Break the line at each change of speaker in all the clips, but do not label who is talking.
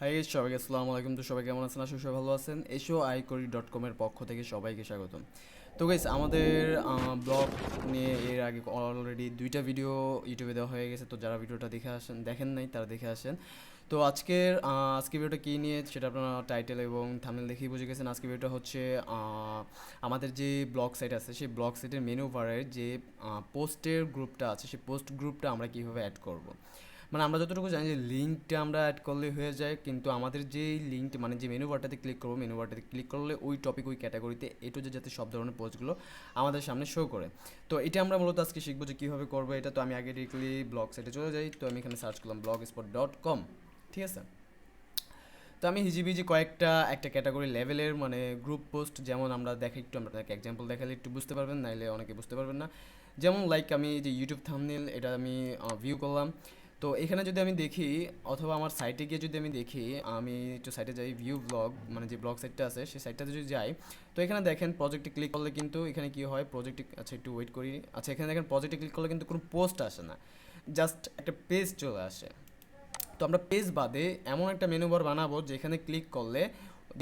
High সবাইকে আসসালামু আলাইকুম। তো সবাই কেমন আছেন? আসলে সবাই ভালো আছেন। এসো আইকরি.com এর পক্ষ থেকে সবাইকে স্বাগতম। তো গাইস, আমাদের ব্লগ নিয়ে এর আগে অলরেডি দুইটা ভিডিও ইউটিউবে দেওয়া হয়ে গেছে। তো যারা ভিডিওটা দেখেন নাই তারা দেখে আসেন। তো আজকে ভিডিওটা কী নিয়ে সেটা আপনারা টাইটেল এবং থাম্বনেল দেখেই বুঝে গেছেন। আজকে ভিডিওটা হচ্ছে আমাদের যে ব্লগ সাইট আছে সেই ব্লগ সাইটের মেনু বারের যে পোস্টের গ্রুপটা আছে সেই পোস্ট গ্রুপটা আমরা কীভাবে অ্যাড করব। মানে আমরা যতটুকু জানি যে লিঙ্কটা আমরা অ্যাড করলে হয়ে যায়, কিন্তু আমাদের যে লিঙ্কটা মানে যে মেনু বারটাতে ক্লিক করবো, মেনু বারটাতে ক্লিক করলে ওই টপিক ওই ক্যাটাগরিতে যাতে সব ধরনের পোস্টগুলো আমাদের সামনে শো করে। তো এটা আমরা মূলত আজকে শিখবো যে কীভাবে করবো এটা। তো আমি আগে ডিরেক্টলি ব্লগ সাইটে চলে যাই। তো আমি এখানে সার্চ করলাম blogspot.com, ঠিক আছে। তো আমি হিজিবিজি একটা ক্যাটাগরি লেভেলের মানে গ্রুপ পোস্ট, যেমন আমরা একটু আমরা আপনাকে এক্সাম্পল দেখালে একটু বুঝতে পারবেন, নাইলে অনেকে বুঝতে পারবেন না। যেমন লাইক আমি যে ইউটিউব থাম্বনেল এটা আমি ভিউ করলাম। তো এখানে যদি আমি দেখি অথবা আমার সাইটে গিয়ে যদি আমি দেখি, আমি একটু সাইটে যাই, ভিউ ব্লগ মানে যে ব্লগ সাইটটা আছে সেই সাইটটাতে যদি যাই, তো এখানে দেখেন প্রজেক্টে ক্লিক করলে কিন্তু এখানে কী হয়, প্রজেক্টে আচ্ছা একটু ওয়েট করি। আচ্ছা, এখানে দেখেন প্রজেক্টে ক্লিক করলে কিন্তু কোনো পোস্ট আসে না, জাস্ট একটা পেজ চলে আসে। তো আমরা পেজ বাদে এমন একটা মেনু বার বানাবো যেখানে ক্লিক করলে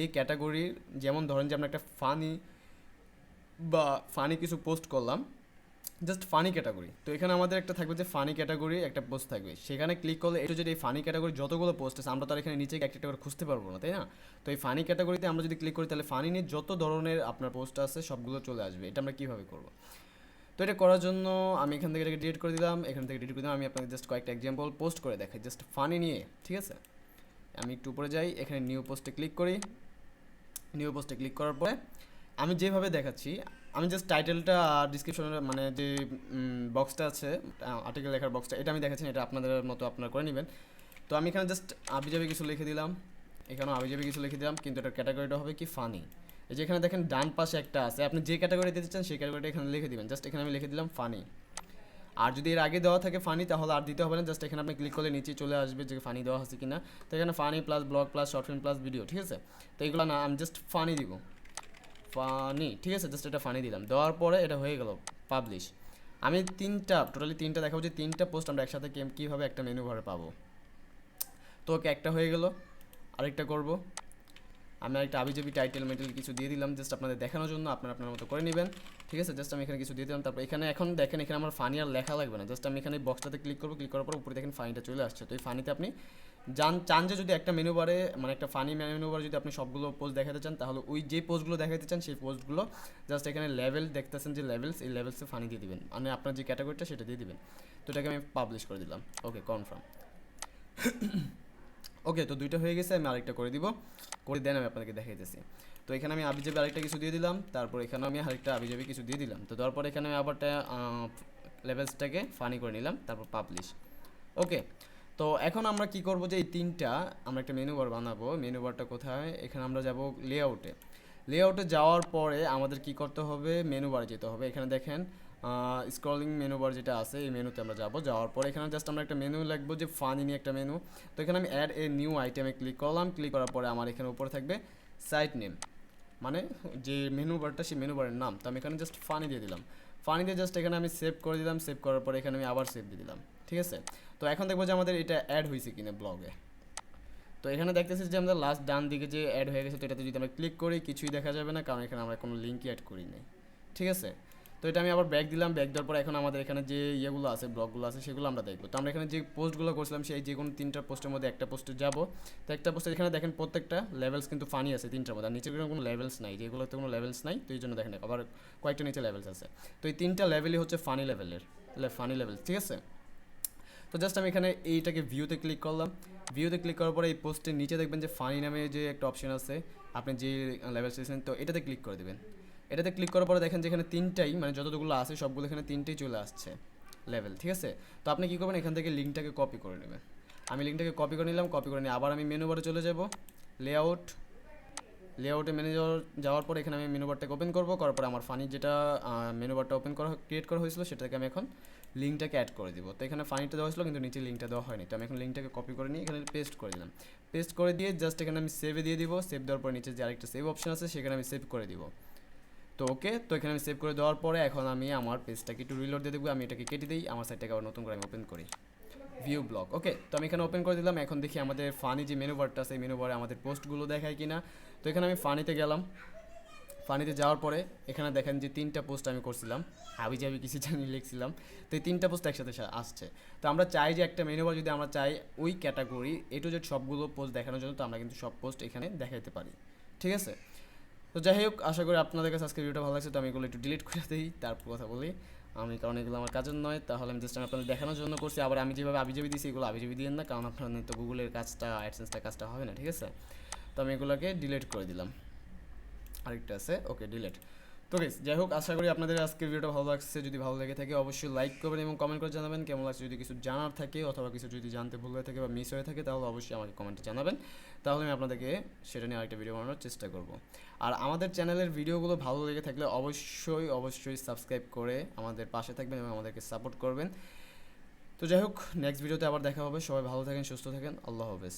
এই ক্যাটাগরির, যেমন ধরেন যে আমরা একটা ফানি কিছু পোস্ট করলাম, জাস্ট ফানি ক্যাটাগরি। তো এখানে আমাদের একটা থাকবে যে ফানি ক্যাটাগরি একটা পোস্ট থাকবে, সেখানে ক্লিক করলে এটা যদি এই ফানি ক্যাটাগরি যতগুলো পোস্ট আছে আমরা তো আর এখানে নিচে একটা একটা করে খুঁজতে পারবো না, তাই না? তো এই ফানি ক্যাটাগরিতে আমরা যদি ক্লিক করি তাহলে ফানি নিয়ে যত ধরনের আপনার পোস্ট আছে সবগুলো চলে আসবে। এটা আমরা কীভাবে করবো? তো এটা করার জন্য আমি এখান থেকে এটাকে ডিলিট করে দিলাম, এখান থেকে ডিলিট করে দিলাম। আমি আপনাকে জাস্ট কয়েকটা এক্সাম্পল পোস্ট করে দেখাই, জাস্ট ফানি নিয়ে, ঠিক আছে। আমি একটু উপরে যাই, এখানে নিউ পোস্টে ক্লিক করি। নিউ পোস্টে ক্লিক করার পরে আমি যেভাবে দেখাচ্ছি, আমি জাস্ট টাইটেলটা আর ডিসক্রিপশনের মানে যে বক্সটা আছে, আর্টিকেল লেখার বক্সটা, এটা আমি দেখাচ্ছি, এটা আপনাদের মতো আপনারা করে নেবেন। তো আমি এখানে জাস্ট আবিজাবি কিছু লিখে দিলাম, এখানেও আবিজাবি কিছু লিখে দিলাম, কিন্তু এটার ক্যাটাগরিটা হবে কি ফানি। এই যে এখানে দেখেন ডান পাশে একটা আছে, আপনি যে ক্যাটাগরি দিতে চান সেই ক্যাটাগরিটা এখানে লিখে দিবেন। জাস্ট এখানে আমি লিখে দিলাম ফানি। আর যদি এর আগে দেওয়া থাকে ফানি তাহলে আর দিতে হবে না, জাস্ট এখানে আপনি ক্লিক করলে নিচে চলে আসবে যে ফানি দেওয়া আছে কিনা। তো এখানে funny plus blog plus short film plus video, ঠিক আছে। তো এগুলো না, আমি জাস্ট ফানি দিব, ফানি, ঠিক আছে। জাস্ট এটা ফানি দিলাম, দেওয়ার পরে এটা হয়ে গেল পাবলিশ। আমি টোটালি তিনটা দেখাবো যে তিনটা পোস্ট আমরা একসাথে কীভাবে একটা মেনু ঘরে পাবো। তো ওকে, একটা হয়ে গেল, আরেকটা করব। আমি একটা আবিজাবি টাইটেল মেটেল কিছু দিয়ে দিলাম জাস্ট আপনাদের দেখানোর জন্য, আপনারা আপনার মতো করে নেবেন, ঠিক আছে। জাস্ট আমি এখানে কিছু দিয়ে দিলাম। তারপর এখানে এখন দেখেন এখানে আমার ফানি আর লেখা লাগবে না, জাস্ট আমি এখানে বক্সটাতে ক্লিক করবো, ক্লিক করার পর উপরে দেখেন ফানিটা চলে আসছে। তো এই ফানিতে আপনি চান যে যদি একটা মেনু বারে মানে একটা ফানি মেনু বারে যদি আপনি সবগুলো পোস্ট দেখাতে চান, তাহলে ওই যে পোস্টগুলো দেখাতে চান সেই পোস্টগুলো জাস্ট এখানে লেভেল দেখতেছেন যে লেভেলস, এই লেভেলসে ফানি দিয়ে দিবেন, মানে আপনার যে ক্যাটাগরিটা সেটা দিয়ে দিবেন। তো এটাকে আমি পাবলিশ করে দিলাম, ওকে কনফার্ম। ওকে, তো দুইটা হয়ে গেছে, আমি আরেকটা করে দিব, করে দেন আমি আপনাদেরকে দেখাইতেছি। তো এখানে আমি আবিজাবি আরেকটা কিছু দিয়ে দিলাম, তারপর এখানে আমি আরেকটা আবিজাবি কিছু দিয়ে দিলাম। তো তারপর এখানে আমি আবারটা লেভেলসটাকে ফানি করে নিলাম, তারপর পাবলিশ, ওকে। তো এখন আমরা কি করব যে এই তিনটা আমরা একটা মেনু বার বানাবো। মেনু বারটা কোথায়? এখানে আমরা যাব লেআউটে। লেআউটে যাওয়ার পরে আমাদের কি করতে হবে, মেনু বারে যেতে হবে। এখানে দেখেন স্ক্রলিং মেনু বার যেটা আছে এই মেনুতে আমরা যাব। যাওয়ার পরে এখানে জাস্ট আমরা একটা মেনু লিখবো যে ফানি নিয়ে একটা মেনু। তো এখানে আমি অ্যাড এ নিউ আইটেমে ক্লিক করলাম, ক্লিক করার পরে আমার এখানে উপরে থাকবে সাইট নেম, মানে যে মেনু বারটা সেই মেনু বারের নাম। তো আমি এখানে জাস্ট ফানি দিয়ে দিলাম, ফানি দিয়ে জাস্ট এখানে আমি সেভ করে দিলাম। সেভ করার পরে এখানে আমি আবার সেভ দিয়ে দিলাম, ঠিক আছে। তো এখন দেখবো যে আমাদের এটা অ্যাড হয়েছে কিনা ব্লগে। তো এখানে দেখতেছি যে আমাদের লাস্ট ডান দিকে যে অ্যাড হয়ে গেছে, তো এটাতে যদি আমরা ক্লিক করি কিছুই দেখা যাবে না, কারণ এখানে আমরা কোনো লিঙ্কই অ্যাড করি নাই, ঠিক আছে। তো এটা আমি আবার ব্যাক দিলাম, ব্যাক দেওয়ার পরে এখন আমাদের এখানে যে ইয়েগুলো আছে, ব্লগগুলো আছে, সেগুলো আমরা দেখবো। তো আমরা এখানে যে পোস্টগুলো করছিলাম সেই যে কোনো তিনটা পোস্টের মধ্যে একটা পোস্টে যাবো। তো একটা পোস্টে এখানে দেখেন প্রত্যেকটা লেভেলস কিন্তু ফানি আছে তিনটার মধ্যে, আর নিচের কোনো লেভেলস নাই, যেগুলোতে কোনো লেভেলস নাই, তো এই জন্য দেখেন আবার কয়েকটা নিচে লেভেলস আছে। তো এই তিনটা লেভেলই হচ্ছে ফানি লেভেল, ঠিক আছে। তো জাস্ট আমি এখানে এইটাকে ভিউতে ক্লিক করলাম। ভিউতে ক্লিক করার পরে এই পোস্টের নিচে দেখবেন যে ফানি নামে যে একটা অপশন আছে, আপনি যে লেভেল চেয়েছেন তো এটাতে ক্লিক করে দেবেন। এটাতে ক্লিক করার পরে দেখেন যে এখানে তিনটাই মানে যতগুলো আছে সবগুলো এখানে তিনটেই চলে আসছে লেভেল, ঠিক আছে। তো আপনি কী করবেন, এখান থেকে লিঙ্কটাকে কপি করে নেবেন। আমি লিঙ্কটাকে কপি করে নিলাম, কপি করে নিয়ে আবার আমি মেনু বারে চলে যাব, লেআউটে মেনু যাওয়ার পর এখানে আমি মেনু বারটাকে ওপেন করবো, করার পরে আমার ফানি যেটা মেনু বারটা ক্রিয়েট করা হয়েছিল সেটাকে আমি এখন লিঙ্কটাকে অ্যাড করে দিব। তো এখানে ফানিটা দেওয়া হয়েছিল কিন্তু নিচে লিঙ্কটা দেওয়া হয়নি, তো আমি এখন লিঙ্কটাকে কপি করে নিয়ে এখানে পেস্ট করে দিলাম। পেস্ট করে দিয়ে জাস্ট এখানে আমি সেভে দিয়ে দিব। সেভ দেওয়ার পর নিচে যে আরেকটা সেভ অপশন আছে সেখানে আমি সেভ করে দিব। তো ওকে, তো এখানে আমি সেভ করে দেওয়ার পরে এখন আমি আমার পেজটাকে একটু রিলোড দিয়ে দেবো। আমি এটাকে কেটে দিই, আমার সাইটটাকে আবার নতুন করে আমি ওপেন করি। View blog. ওকে, তো আমি এখানে ওপেন করে দিলাম। এখন দেখি আমাদের ফানি যে মেনু বারটা আছে, এই মেনু বারে আমাদের পোস্টগুলো দেখায় কিনা। তো এখানে আমি ফানিতে গেলাম। ফানিতে যাওয়ার পরে এখানে দেখেন যে 3টা পোস্ট আমি করছিলাম, হাবি জাবি কিছু জানি লিখছিলাম। তো এই 3টা পোস্ট একসাথে আসছে। তো আমরা চাই যে একটা মেনু বার যদি আমরা চাই ওই ক্যাটাগরি A to Z সবগুলো পোস্ট দেখানোর জন্য, তো আমরা কিন্তু সব পোস্ট এখানে দেখাইতে পারি। ঠিক আছে, তো যাই হোক, আশা করি আপনাদের কাছে আজকে ভিডিওটা ভালো লাগছে। তো আমি এগুলো একটু ডিলিট করে দিই, তারপর কথা বলি আমি, কারণ এগুলো আমার কাজের নয়। তাহলে আমি জাস্ট আপনাদের দেখানোর জন্য করছি। আবার আমি যেভাবে আবিজাবি দিয়েছি এগুলো আবিজাবি দিয়েন না, কারণ আপনার তো গুগলের কাজটা, অ্যাডসেন্সটা কাজটা হবে না। ঠিক আছে, তো আমি এগুলোকে ডিলিট করে দিলাম। আরেকটা আছে, ওকে ডিলিট। তো গাইস, যাই হোক, আশা করি আপনাদের আজকের ভিডিওটা ভালো লাগছে। যদি ভালো লেগে থাকে অবশ্যই লাইক করবেন এবং কমেন্ট করে জানাবেন কেমন লাগছে। যদি কিছু জানার থাকে অথবা কিছু যদি জানতে ভুল হয়ে থাকে বা মিস হয়ে থাকে, তাহলে অবশ্যই আমাকে কমেন্টে জানাবেন। তাহলে আমি আপনাদেরকে সেটা নিয়ে আরেকটা ভিডিও বানানোর চেষ্টা করব। আর আমাদের চ্যানেলের ভিডিওগুলো ভালো লেগে থাকলে অবশ্যই অবশ্যই সাবস্ক্রাইব করে আমাদের পাশে থাকবেন এবং আমাদেরকে সাপোর্ট করবেন। তো যাই হোক, নেক্সট ভিডিওতে আবার দেখা হবে। সবাই ভালো থাকেন, সুস্থ থাকেন, আল্লাহ হাফেজ।